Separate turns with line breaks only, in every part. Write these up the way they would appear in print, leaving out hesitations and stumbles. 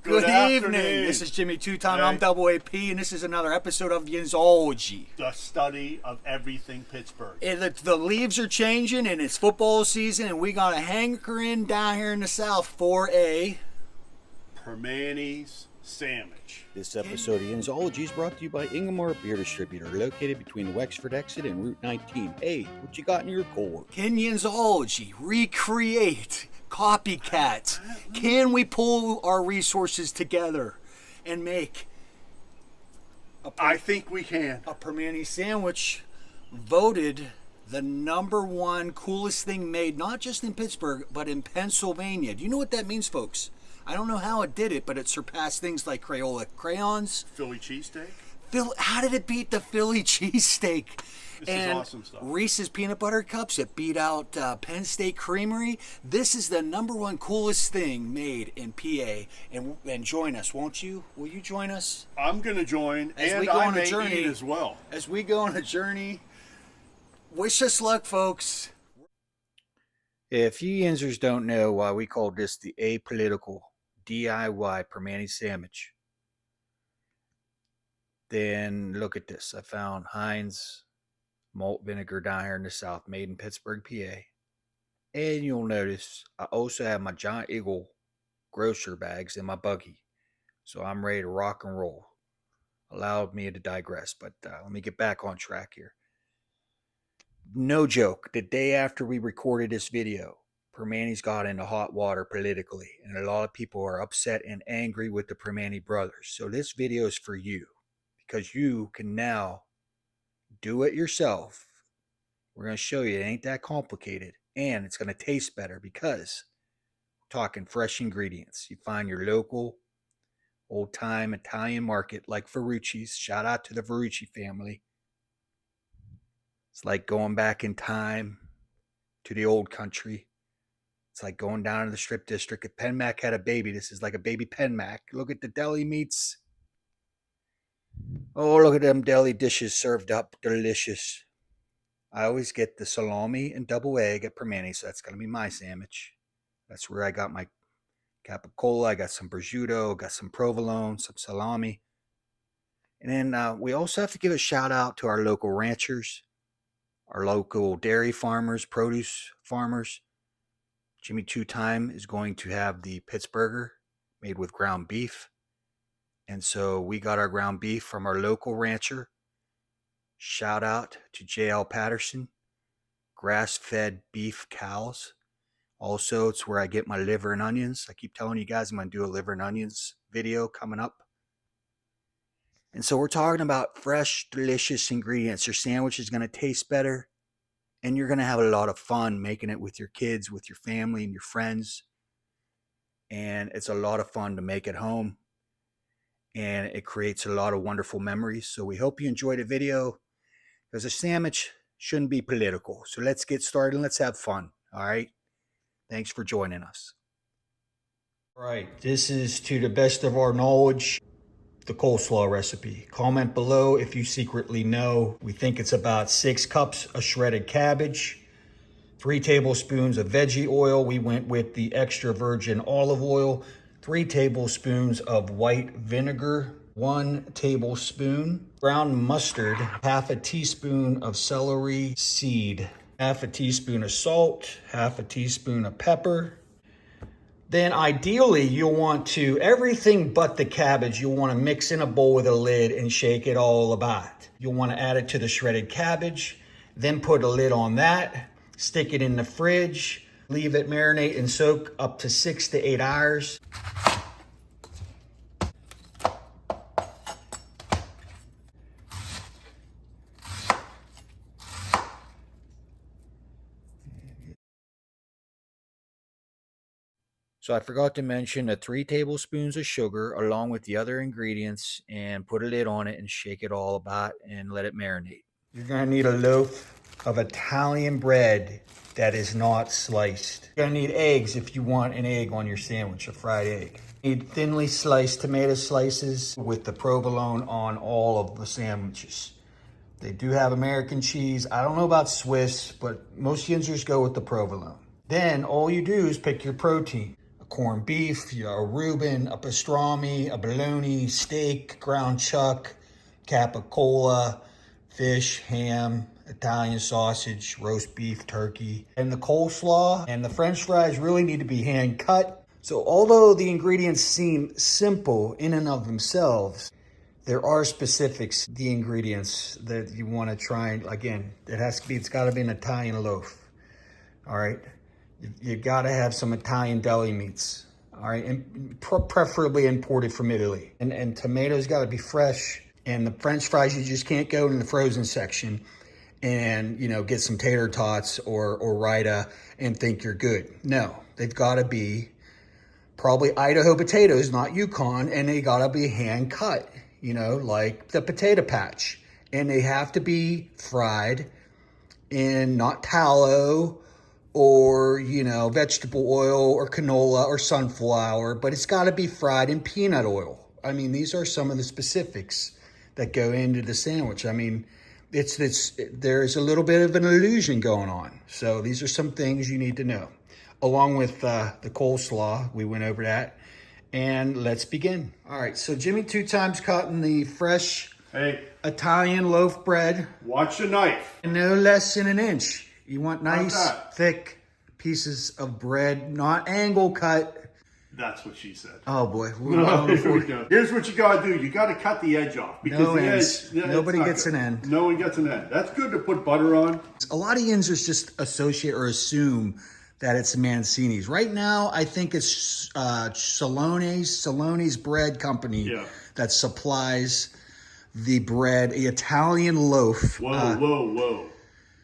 Good evening. This is Jimmy Two-Time. I'm Double AP, and this is another episode of Yinzers.
The study of everything Pittsburgh.
And the leaves are changing, and it's football season, and we got a hankering down here in the South for a
Primanti's sandwich.
This episode of Yinzers is brought to you by Ingomar Beer Distributor, located between the Wexford exit and Route 19. Hey, what you got in your core?
Can Yinzers recreate copycats? Can we pull our resources together and make
I think we can.
a Primanti sandwich voted the #1 coolest thing made, not just in Pittsburgh, but in Pennsylvania? Do you know what that means, folks? I don't know how it did it, but it surpassed things like Crayola crayons.
Philly cheesesteak?
How did it beat the Philly cheesesteak?
This
And
is awesome stuff.
Reese's Peanut Butter Cups, it beat out Penn State Creamery. This is the #1 coolest thing made in PA. And join us, won't you? Will you join us?
I'm going to join,
As
and
we go
I
on a
may
journey.
eat as well.
As we go on a journey, wish us luck, folks.
If you Yinzers don't know why we call this the apolitical DIY Primanti sandwich, then look at this. I found Heinz malt vinegar down here in the South, made in Pittsburgh, PA. And you'll notice I also have my Giant Eagle grocer bags in my buggy. So I'm ready to rock and roll. Allowed me to digress, but let me get back on track here. No joke, the day after we recorded this video, Primanti's got into hot water politically, and a lot of people are upset and angry with the Primanti brothers. So this video is for you, because you can now do it yourself. We're going to show you it ain't that complicated, and it's going to taste better because we're talking fresh ingredients. You find your local old-time Italian market like Ferrucci's. Shout out to the Ferrucci family. It's like going back in time to the old country. It's like going down to the strip district. If Penmac had a baby, this is like a baby Penmac. Look at the deli meats. Oh, look at them deli dishes served up. Delicious. I always get the salami and double egg at Primanti, so that's going to be my sandwich. That's where I got my capicola. I got some prosciutto, got some provolone, some salami. And then we also have to give a shout out to our local ranchers, our local dairy farmers, produce farmers. Jimmy Two-Time is going to have the Pittsburgher made with ground beef. And so we got our ground beef from our local rancher. Shout out to J.L. Patterson, grass-fed beef cows. Also, it's where I get my liver and onions. I keep telling you guys I'm going to do a liver and onions video coming up. And so we're talking about fresh, delicious ingredients. Your sandwich is going to taste better, and you're going to have a lot of fun making it with your kids, with your family, and your friends. And it's a lot of fun to make at home, and it creates a lot of wonderful memories. So we hope you enjoyed the video, because a sandwich shouldn't be political. So let's get started and let's have fun. All right. Thanks for joining us. All right. This is, to the best of our knowledge, the coleslaw recipe. Comment below if you secretly know. We think it's about 6 cups of shredded cabbage, 3 tablespoons of veggie oil. We went with the extra virgin olive oil, 3 tablespoons of white vinegar, 1 tablespoon ground mustard, half a teaspoon of celery seed, half a teaspoon of salt, half a teaspoon of pepper. Then ideally you'll want to, everything but the cabbage, you'll want to mix in a bowl with a lid and shake it all about. You'll want to add it to the shredded cabbage, then put a lid on that, stick it in the fridge, leave it marinate and soak up to 6 to 8 hours. So I forgot to mention the 3 tablespoons of sugar along with the other ingredients, and put a lid on it and shake it all about and let it marinate. You're going to need a loaf of Italian bread that is not sliced. You're going to need eggs if you want an egg on your sandwich, a fried egg. You need thinly sliced tomato slices with the provolone on all of the sandwiches. They do have American cheese. I don't know about Swiss, but most Yinzers go with the provolone. Then all you do is pick your protein. corned beef, a Reuben, a pastrami, a bologna, steak, ground chuck, capicola, fish, ham, Italian sausage, roast beef, turkey, and the coleslaw and the French fries really need to be hand cut. So although the ingredients seem simple in and of themselves, there are specifics, the ingredients that you want to try. Again, it's got to be an Italian loaf. All right. You got to have some Italian deli meats. All right. And preferably imported from Italy. And tomatoes got to be fresh. And the French fries, you just can't go in the frozen section and, get some tater tots or Rita and think you're good. No, they've got to be probably Idaho potatoes, not Yukon, and they got to be hand cut, like the potato patch. And they have to be fried in not tallow or, vegetable oil or canola or sunflower, but it's got to be fried in peanut oil. I mean, these are some of the specifics that go into the sandwich. I mean, there's a little bit of an illusion going on. So these are some things you need to know. Along with the coleslaw, we went over that. And let's begin. All right, so Jimmy 2 times cutting the fresh Italian loaf bread.
Watch the knife.
No less than an inch. You want nice,
that?
thick pieces of bread, not angle cut.
That's what she said.
Oh boy.
Here we go. Here's what you got to do. You got to cut the edge off. Because
no
the
ends.
edge,
Nobody gets an end.
No one gets an end. That's good to put butter on.
A lot of Yinzers just associate or assume that it's Mancini's. Right now, I think it's Salone's bread company that supplies the bread, the Italian loaf.
Whoa.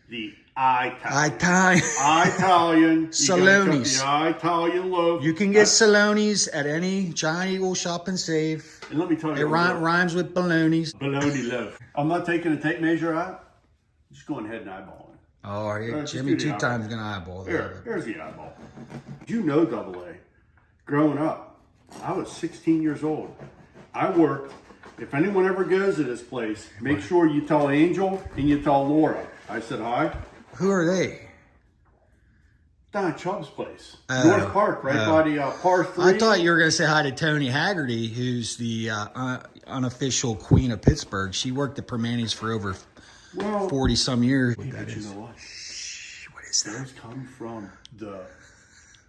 The
Italian.
Salone's. The Italian loaf.
You can get Salone's at any Giant Eagle Shop and Save.
And let me tell you.
It rhymes with baloney's.
Bologna loaf. I'm not taking a tape measure out. Just going ahead and eyeballing.
Oh, Jimmy 2 times going to eyeball.
Here's the eyeball. You know Double A. Growing up, I was 16 years old. I worked. If anyone ever goes to this place, make sure you tell Angel and you tell Laura. I said hi.
Who are they?
Don Chubb's place. North Park, right by the par 3.
I thought you were going to say hi to Tony Haggerty, who's the unofficial queen of Pittsburgh. She worked at Primanti's for over 40-some years.
But you know what?
Shh, what is that?
Those come from the...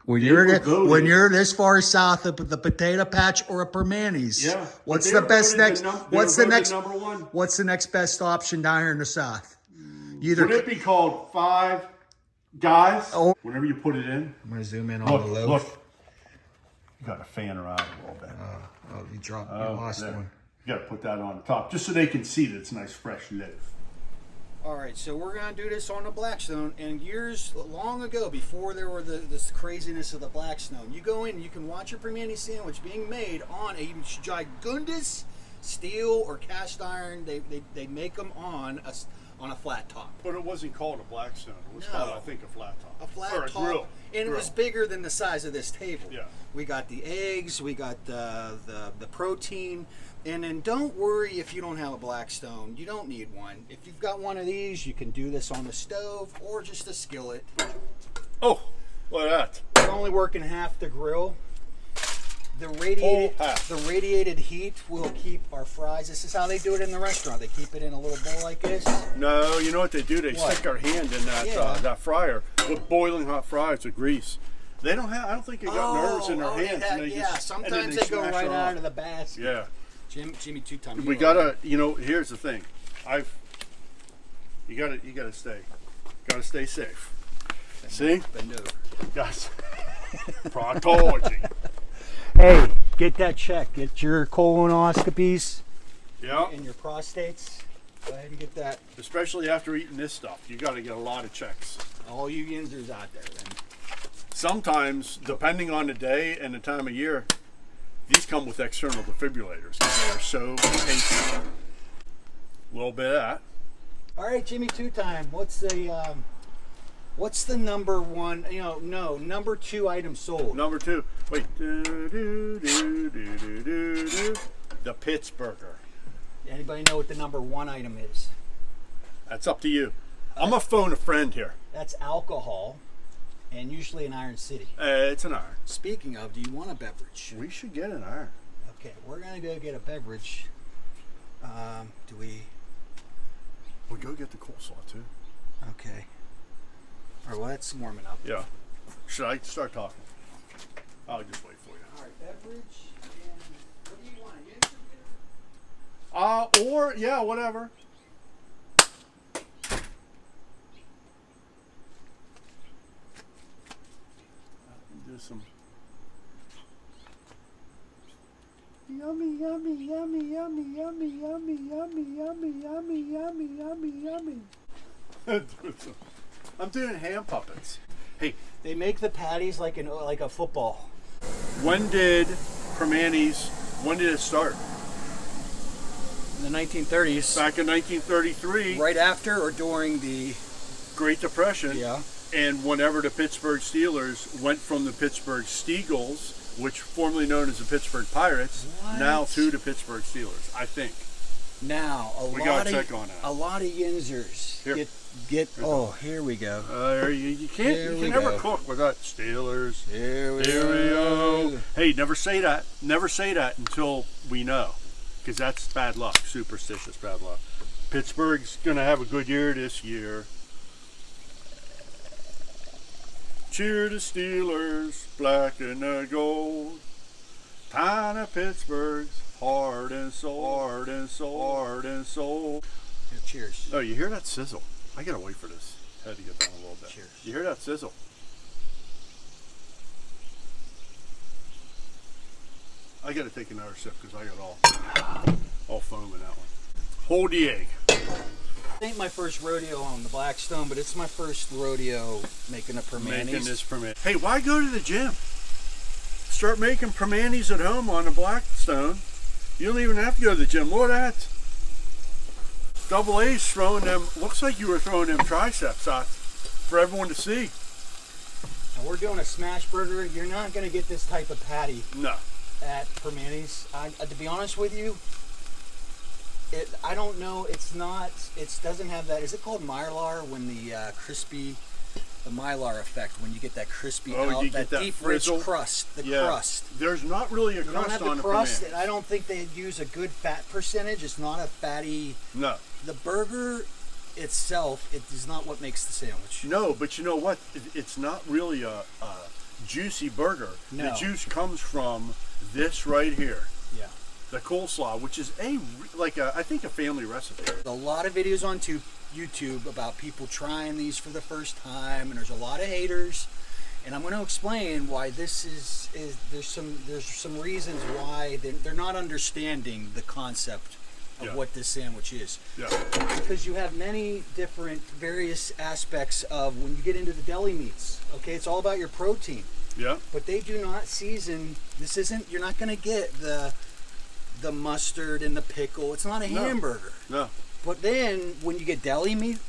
When you're this far south of the potato patch or a Primanti's, what's the best next? What's the next?
Number one.
What's the next best option down here in the south?
Would it be called Five Guys? Oh. Whenever you put it in.
I'm gonna zoom in on the loaf.
Look, you got to fan her out a little bit.
You lost one.
You got to put that on the top just so they can see that it's a nice fresh loaf.
All right, so we're going to do this on the Blackstone, and years long ago, before there were this craziness of the Blackstone, you go in and you can watch a Primanti sandwich being made on a gigundous steel or cast iron. They make them on a flat top.
But it wasn't called a Blackstone. It was called, I think, a flat top.
A flat
or
top.
A grill.
And it was bigger than the size of this table.
Yeah.
We got the eggs, we got the protein. And then don't worry if you don't have a Blackstone. You don't need one. If you've got one of these, you can do this on the stove or just a skillet.
Oh, look at that.
We're only working half the grill. The radiated heat will keep our fries. This is how they do it in the restaurant. They keep it in a little bowl like this.
No, you know what they do? They stick their hand in that fryer with boiling hot fries with grease. They don't have. I don't think they got nerves in their hands.
Sometimes they go right out of the basket.
Yeah.
Jimmy 2 times.
We gotta, here's the thing. You gotta stay safe. See?
Bend over.
Guys, proctology.
Hey, get that checked. Get your colonoscopies.
Yeah.
And your prostates. Go ahead and get that.
Especially after eating this stuff, you gotta get a lot of checks.
All you Yinzers out there, then.
Sometimes, depending on the day and the time of year, these come with external defibrillators because they're so tasty. A little bit of that.
All right, Jimmy 2 time. What's the number one? Number 2 item sold.
Number 2. Wait. The Pittsburgher.
Anybody know what the number 1 item is?
That's up to you. I'm gonna phone a friend here.
That's alcohol, And usually an Iron City.
It's an iron.
Speaking of, do you want a beverage?
We should get an iron.
Okay, we're gonna go get a beverage. Do we?
We'll go get the coleslaw too.
Okay. All right, well, that's warming up.
Yeah. Should I start talking? I'll just wait for you.
All right, beverage. And what do you want? A Yinzer beer?
Or, yeah, whatever. Do some. Yummy, yummy, yummy, yummy, yummy, yummy, yummy, yummy, yummy, yummy, yummy, yummy. I'm doing hand puppets. Hey,
They make the patties like a football.
when did Primanti's, when did it start?
In the 1930s.
Back in 1933,
Right after or during the
Great Depression.
yeah.
And whenever the Pittsburgh Steelers went from the Pittsburgh Steagles, which formerly known as the Pittsburgh Pirates,
What?
now to the Pittsburgh Steelers, I think.
Now
We gotta check on that.
a lot of Yinzers
Here.
get. Oh, here we go.
You
Here
can
we
never
go.
cook without Steelers.
Here we
Here we
go.
go. Hey, never say that. Never say that until we know, because that's bad luck. Superstitious bad luck. Pittsburgh's gonna have a good year this year. Cheer the Steelers, black and the gold. Tiny Pittsburgh's heart and soul, heart and soul, heart and soul.
Here, cheers.
Oh, you hear that sizzle? I gotta wait for this head to get down a little bit.
Cheers.
You hear that sizzle? I gotta take another sip because I got all foam in that one. Hold the egg.
It ain't my first rodeo on the Blackstone, but it's my first rodeo making a Primanti's.
Making this Primanti. Hey, why go to the gym? Start making Primanti's at home on the Blackstone. You don't even have to go to the gym. Look at that. Double A's throwing them. Looks like you were throwing them triceps out for everyone to see.
And we're doing a smash burger. You're not going to get this type of patty
No.
at Primanti's. To be honest with you, I don't know. It doesn't have that. Is it called Mylar when the crispy, the Mylar effect when you get that crispy,
You get that
deep
frizzle.
rich crust, the
Yeah.
crust.
There's not really a
You don't
crust
have
on
the
the
crust,
Primanti.
and I don't think they'd use a good fat percentage. It's not a fatty.
No.
The burger itself, it is not what makes the sandwich.
No, but you know what? It's not really a juicy burger.
No.
The juice comes from this right here.
Yeah.
The coleslaw, which is I think a family recipe.
There's a lot of videos on YouTube about people trying these for the first time, and there's a lot of haters. And I'm going to explain why this is there's some reasons why they're not understanding the concept of
Yeah.
what this sandwich is.
Yeah.
Because you have many different various aspects of when you get into the deli meats. Okay, it's all about your protein.
Yeah.
But they do not season. This isn't. You're not going to get the mustard and the pickle. It's not a
No.
hamburger.
No.
But then when you get deli meat,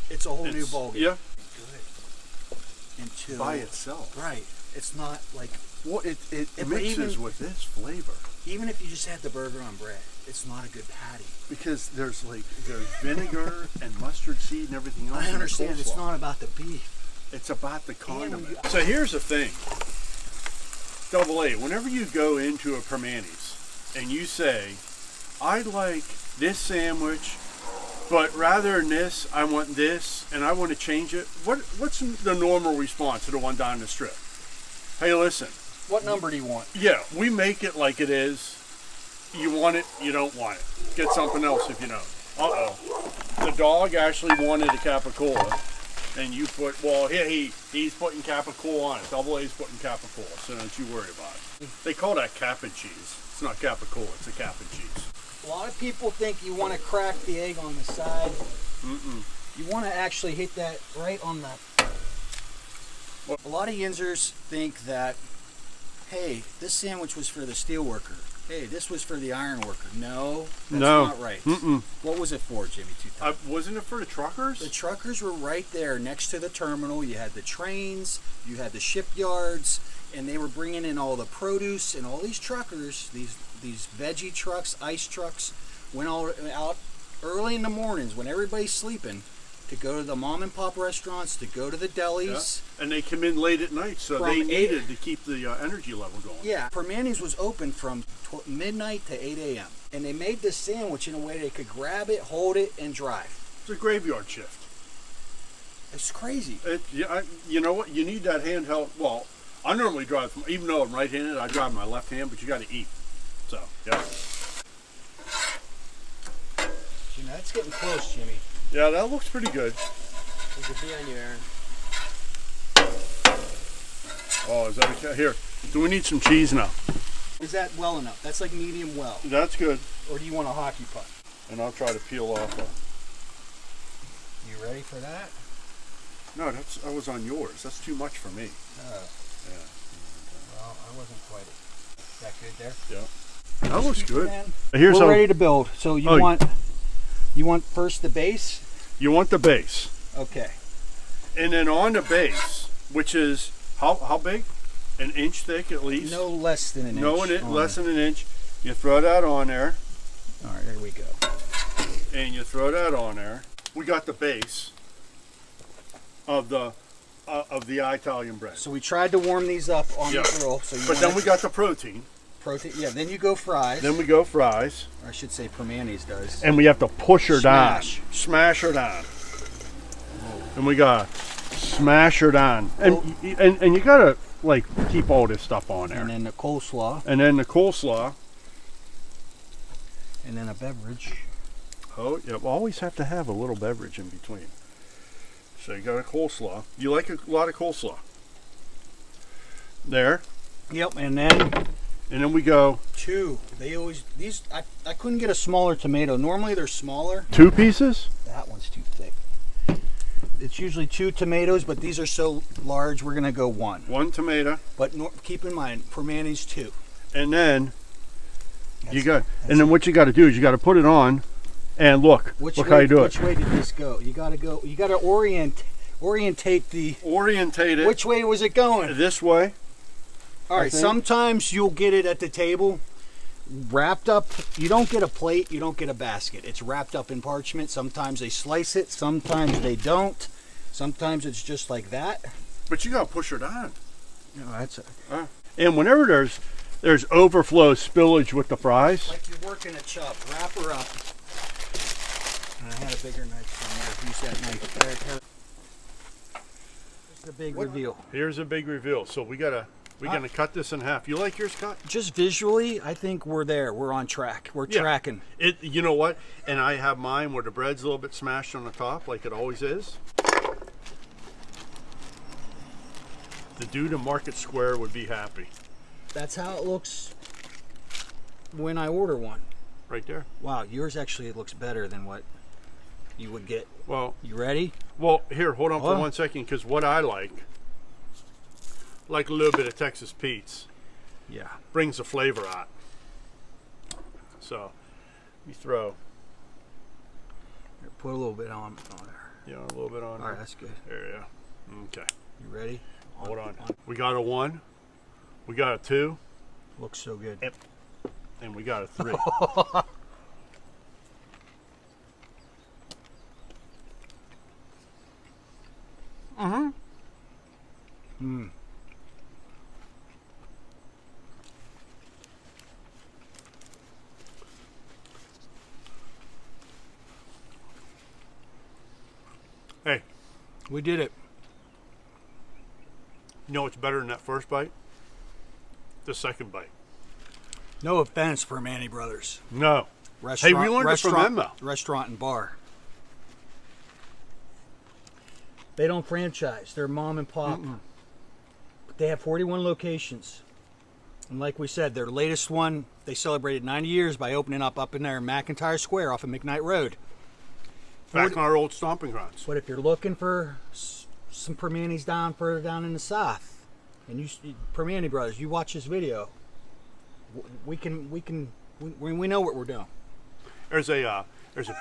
it's a whole new ballgame.
Yeah.
Until
By itself.
right. It's not like
Well, it
But
mixes
even-
with this flavor
even if you just had the burger on bread, it's not a good patty.
because there's vinegar and mustard seed and everything else.
I
in the
understand it's
coleslaw.
not about the beef.
It's about the
when
condiment.
you-
So here's the thing. Double A, whenever you go into a Primanti's and you say, I'd like this sandwich, but rather than this, I want this, and I want to change it, what's the normal response to the one down the strip? Hey, listen,
What number do you want?
yeah, we make it like it is. You want it, you don't want it. Get something else if you don't. Uh-oh. The dog actually wanted a capicola. And you put, well, he's putting capicola on it. Double A's putting capicola, so don't you worry about it. They call that cap and cheese. It's not capicola, it's a cap and cheese.
A lot of people think you want to crack the egg on the side. You want to actually hit that right on the. A lot of Yinzers think that, hey, this sandwich was for the steel worker. Hey, this was for the iron worker. No, that's
No.
not right. What was it for, Jimmy?
Wasn't it for the truckers?
The truckers were right there next to the terminal. You had the trains, you had the shipyards, and they were bringing in all the produce. And all these truckers, these veggie trucks, ice trucks, went all out early in the mornings when everybody's sleeping. to go to the mom and pop restaurants, to go to the delis.
Yeah. And they come in late at night, so
From
they
eight-
needed to keep the energy level going.
Yeah, Primanti's was open from midnight to 8 a.m. And they made this sandwich in a way they could grab it, hold it, and drive.
It's a graveyard shift.
It's crazy.
You know what? You need that handheld. Well, I normally drive, even though I'm right-handed, I drive my left hand, but you got to eat. So, yeah.
Jimmy, that's getting close, Jimmy.
Yeah, that looks pretty good.
There's a bee on you, Aaron.
Oh, is that okay? Here, do we need some cheese now?
Is that well enough? That's like medium well.
That's good.
Or do you want a hockey puck?
And I'll try to peel off.
You ready for that?
No, that was on yours. That's too much for me.
Oh.
Yeah.
Well, I wasn't quite. Is that good there?
Yeah. That looks good.
Man,
Here's
we're
how
ready to build. So you want first the base?
you want the base.
Okay.
And then on the base, which is how big? An inch thick at least?
No less than an
No,
inch.
less than an inch. You throw that on there,
All right, there we go.
and you throw that on there. We got the base of the Italian bread.
So we tried to warm these up on
Yeah.
the grill. So you
But then we got the protein.
protein. Yeah. Then you go fries.
Then we go fries,
Or I should say, Primanti's does.
and we have to push her
Smash.
down, smash her down. And we got smash her down, and you gotta like keep all this stuff on there.
And then the coleslaw.
And then the coleslaw.
And then a beverage.
Oh, you always have to have a little beverage in between. So you got a coleslaw. You like a lot of coleslaw. There.
Yep. And then
we go
two. They always these. I couldn't get a smaller tomato. Normally they're smaller.
2 pieces.
That one's too thick. It's usually 2 tomatoes, but these are so large. We're gonna go 1.
1 tomato.
But keep in mind, Primanti's 2.
And then and then what you got to do is you got to put it on, and look how you do
Which way did this go? You gotta go. You gotta orientate the.
Orientate it.
Which way was it going?
This way.
All right. Sometimes you'll get it at the table, wrapped up. You don't get a plate. You don't get a basket. It's wrapped up in parchment. Sometimes they slice it. Sometimes they don't. Sometimes it's just like that.
But you got to push her down.
No, that's
And whenever there's overflow spillage with the fries.
like you're working a chop. Wrap her up. And I had a bigger knife somewhere. Use that knife. There. Here's the big reveal.
Here's a big reveal. So we're gonna cut this in half. You like yours cut?
Just visually, I think we're there. We're on track. We're tracking.
It. You know what? And I have mine where the bread's a little bit smashed on the top, like it always is. The dude in Market Square would be happy.
That's how it looks when I order one.
Right there.
Wow, yours actually looks better than what you would get.
Well,
You ready?
here, hold on for 1 second, because what I like a little bit of Texas Pete's.
Yeah.
Brings the flavor out. So, you throw.
Here, put a little bit on there.
You know, a little bit on
All
there.
right, that's good.
There you go. Okay.
You ready?
Hold on. We got a 1. We got a 2.
Looks so good.
And we got a 3. Hey,
We did it.
you know what's better than that first bite? The second bite.
No offense, Primanti Brothers.
No.
Restaurant,
we learned it from them, though.
Restaurant and bar. They don't franchise. They're mom and pop. But they have 41 locations. And like we said, their latest one, they celebrated 90 years by opening up in there in McIntyre Square off of McKnight Road.
Back in our old stomping grounds.
But if you're looking for some Primanti's further down in the south, and Primanti Brothers, you watch this video, we know what we're doing.
There's a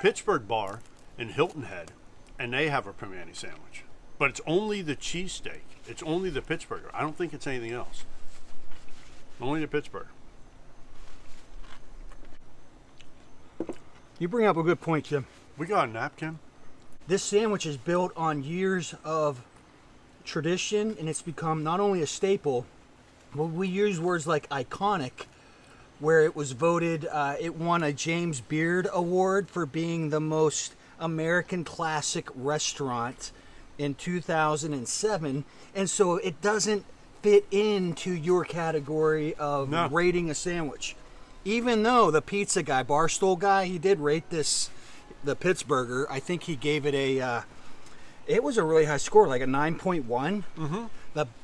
Pittsburgh bar in Hilton Head, and they have a Primanti sandwich. But it's only the cheesesteak. It's only the Pittsburgher. I don't think it's anything else. Only the Pittsburgh.
You bring up a good point, Jim.
We got a napkin.
This sandwich is built on years of tradition, and it's become not only a staple, but we use words like iconic, where it was voted, it won a James Beard Award for being the most American classic restaurant in 2007. And so it doesn't fit into your category of rating a sandwich. Even though the pizza guy, Barstool guy, he did rate this, the Pittsburgher. I think he gave it it was a really high score, like a 9.1.
Mm-hmm.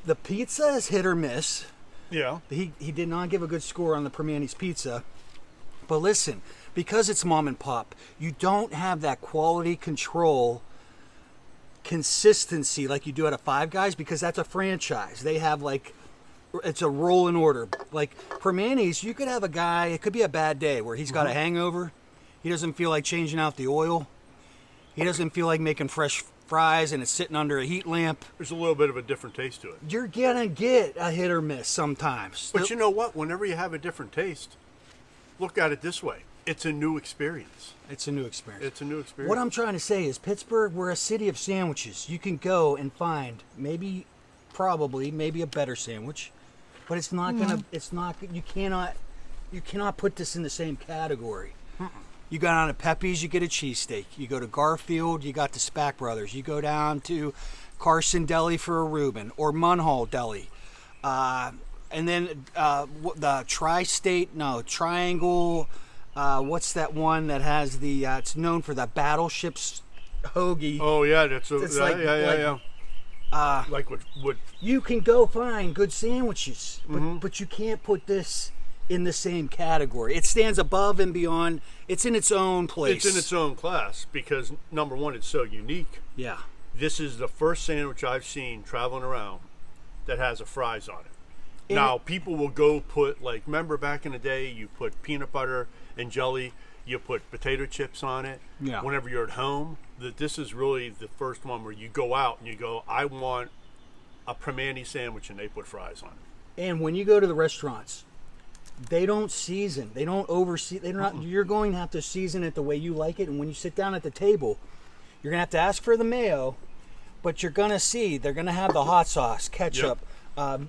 The pizza is hit or miss.
Yeah.
He did not give a good score on the Primanti's pizza. But listen, because it's mom and pop, you don't have that quality control consistency like you do at a Five Guys, because that's a franchise. They have it's a roll in order. Like Primanti's, you could have a guy, it could be a bad day where he's got a hangover. He doesn't feel like changing out the oil. He doesn't feel like making fresh fries and it's sitting under a heat lamp.
There's a little bit of a different taste to it.
You're gonna get a hit or miss sometimes.
But you know what? Whenever you have a different taste, look at it this way. It's a new experience.
It's a new experience.
It's a new experience.
What I'm trying to say is Pittsburgh, we're a city of sandwiches. You can go and find maybe a better sandwich, but it's not gonna, you cannot put this in the same category. You go down to Pepe's, you get a cheesesteak. You go to Garfield, you got the Spack Brothers. You go down to Carson Deli for a Reuben, or Munhall Deli. And then the Triangle, what's that one that has it's known for the battleships hoagie.
Oh yeah, like what
you can go find good sandwiches, but you can't put this in the same category. It stands above and beyond. It's in its own place.
It's in its own class because number one, it's so unique.
Yeah.
This is the first sandwich I've seen traveling around that has a fries on it. Now people will go put, like, remember back in the day, you put peanut butter and jelly, you put potato chips on it.
Yeah.
Whenever you're at home, this is really the first one where you go out and you go, I want a Primanti sandwich, and they put fries on it.
And when you go to the restaurants, they don't season. They don't overseason. You're going to have to season it the way you like it. And when you sit down at the table, you're going to have to ask for the mayo, but you're going to see they're going to have the hot sauce, ketchup,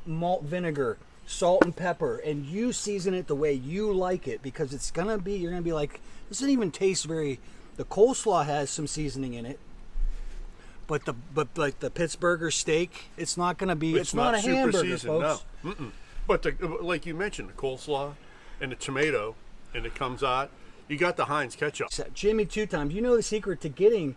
malt vinegar, salt and pepper, and you season it the way you like it, because you're going to be like, this doesn't even taste very. The coleslaw has some seasoning in it, but like the Pittsburgher steak, it's not going to be. It's not a
super
hamburger,
seasoned,
folks.
no. But like you mentioned, the coleslaw and the tomato, and it comes out. You got the Heinz ketchup.
Jimmy, 2 times. You know the secret to getting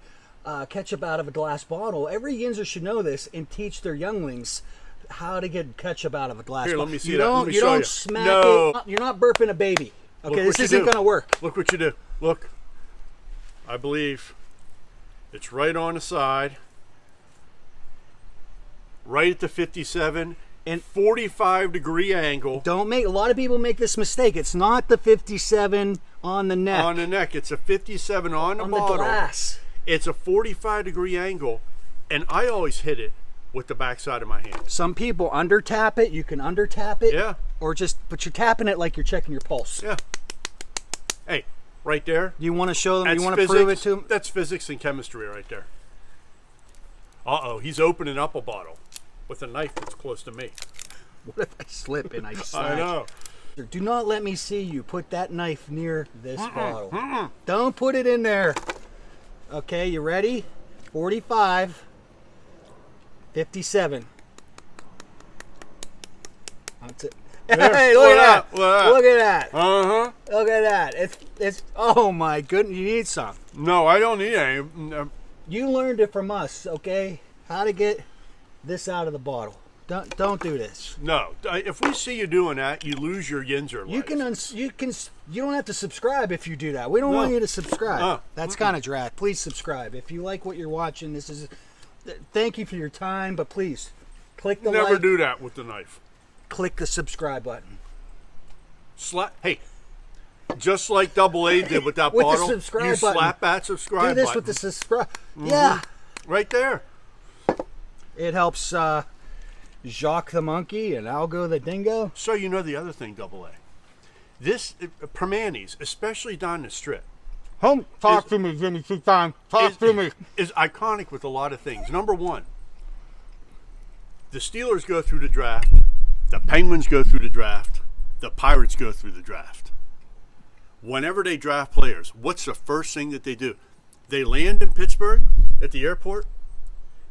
ketchup out of a glass bottle. Every Yinzer should know this and teach their younglings how to get ketchup out of a glass bottle.
Let me see
you
that.
Don't,
Let me
you
show
don't
you.
smack
No.
it. You're not burping a baby. Okay,
Look
this isn't going to work.
Look what you do. Look. I believe it's right on the side, right at the 57 and 45-degree angle.
A lot of people make this mistake. It's not the 57 on the neck.
On the neck. It's a 57 on the bottom.
The glass.
It's a 45-degree angle, and I always hit it with the backside of my hand.
Some people under tap it. You can under tap it.
Yeah.
But you're tapping it like you're checking your pulse.
Yeah. Hey, right there.
You want to show them?
That's
You want to prove it to them?
That's physics and chemistry right there. Uh-oh, he's opening up a bottle with a knife that's close to me.
What if I slip and I slide?
I know.
Do not let me see you put that knife near this bottle. Don't put it in there. Okay, you ready? 45, 57. That's it. Hey, look at that! Look at that!
Uh-huh.
Look at that! It's. Oh my goodness! You need some.
No, I don't need any.
You learned it from us, okay? How to get this out of the bottle. Don't do this.
No, if we see you doing that, you lose your Yinzer license.
You don't have to subscribe if you do that. We don't want you to subscribe. That's kind of drag. Please subscribe if you like what you're watching. Thank you for your time, but please click the
Never
like.
do that with the knife.
Click the subscribe button.
Hey, just like Double A did with that
With the
bottle,
subscribe
you
button.
slap that subscribe
Do this
button.
with the subscribe. Yeah.
Right there.
It helps Jacques the monkey and Algo the dingo.
So you know the other thing, Double A. This Primanti's, especially down the strip,
Home, talk to me, Jimmy, 2 times. Talk to me.
is iconic with a lot of things. Number one, the Steelers go through the draft, the Penguins go through the draft, the Pirates go through the draft. Whenever they draft players, what's the first thing that they do? They land in Pittsburgh at the airport.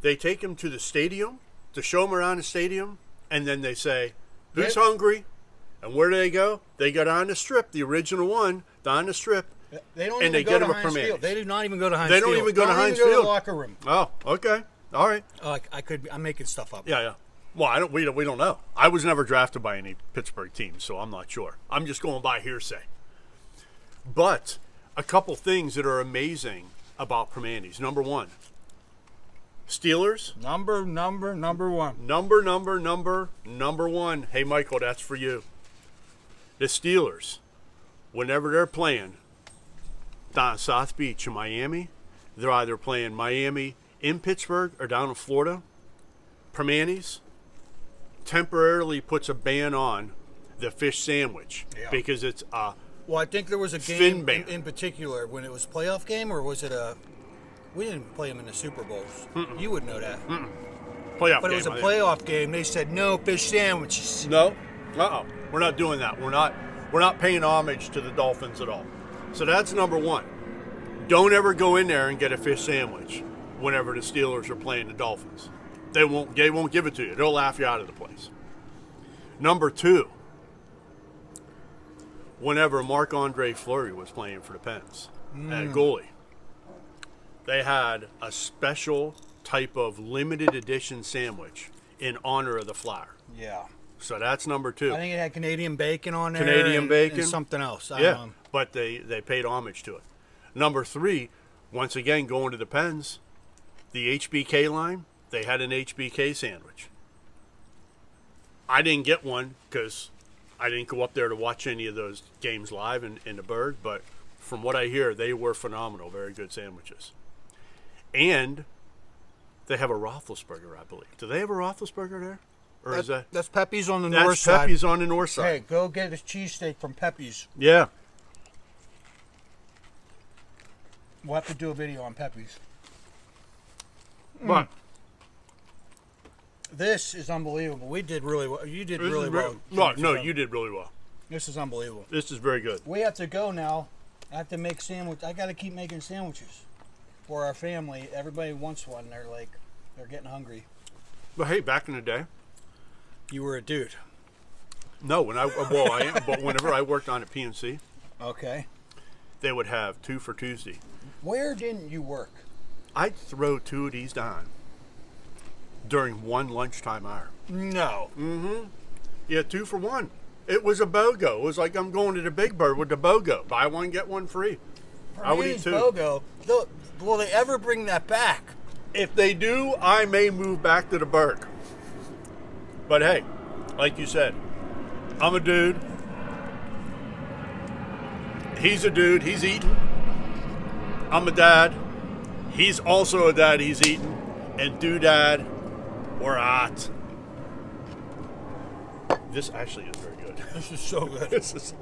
They take them to the stadium to show them around the stadium, and then they say, who's hungry? And where do they go? They go down the strip, the original one, down the strip.
They don't
And
even
they
go
get
to
them a
Heinz
Primanti.
Field. They do not even go to Heinz
They
Field.
don't even go to Heinz
Go to
Field.
the locker room.
Oh, okay. All right.
Oh, I'm making stuff up.
Yeah. Well, we don't know. I was never drafted by any Pittsburgh team, so I'm not sure. I'm just going by hearsay. But a couple things that are amazing about Primanti's. Number one, Steelers.
Number one.
Number one. Hey, Michael, that's for you. The Steelers, whenever they're playing down South Beach in Miami, they're either playing Miami in Pittsburgh or down in Florida. Primanti's temporarily puts a ban on the fish sandwich because it's
Well, I think there was a
Fin
game
ban.
in particular when it was a playoff game, or was it a? We didn't play them in the Super Bowls. You would know that.
playoff
But
game.
it was a
I think.
playoff game. They said no fish sandwiches.
No, we're not doing that. We're not paying homage to the Dolphins at all. So that's number one. Don't ever go in there and get a fish sandwich whenever the Steelers are playing the Dolphins. They won't give it to you. They'll laugh you out of the place. Number two, whenever Marc-Andre Fleury was playing for the Pens at goalie, they had a special type of limited edition sandwich in honor of the Flyer.
Yeah.
So that's number two.
I think it had Canadian bacon on there.
Canadian bacon.
And something else. I
Yeah,
don't know.
but they paid homage to it. Number three, once again, going to the Pens, the HBK line, they had an HBK sandwich. I didn't get one because I didn't go up there to watch any of those games live in the Bird, but from what I hear, they were phenomenal, very good sandwiches. And they have a Roethlisberger, I believe. Do they have a Roethlisberger there? Or is that...
That's Pepe's on the north
That's
side.
Pepe's on the north side.
Hey, go get a cheesesteak from Pepe's.
Yeah.
We'll have to do a video on Pepe's.
But...
This is unbelievable. We did really well. You did really well.
No, you did really well.
This is unbelievable.
This is very good.
We have to go now. I have to make sandwich. I got to keep making sandwiches for our family. Everybody wants one. They're getting hungry.
But hey, back in the day,
You were a dude.
no, I am. But whenever I worked on at PNC,
Okay.
they would have 2 for Tuesday.
Where didn't you work?
I'd throw 2 of these down during one lunchtime hour.
No.
Yeah, 2 for 1. It was a BOGO. It was like I'm going to the Big Bird with the BOGO. Buy one, get one free. I would eat 2.
BOGO. Will they ever bring that back?
If they do, I may move back to the Berg. But hey, like you said, I'm a dude. He's a dude. He's eating. I'm a dad. He's also a dad. He's eating. And doodad, we're hot. This actually is very good.
This is so good.
This is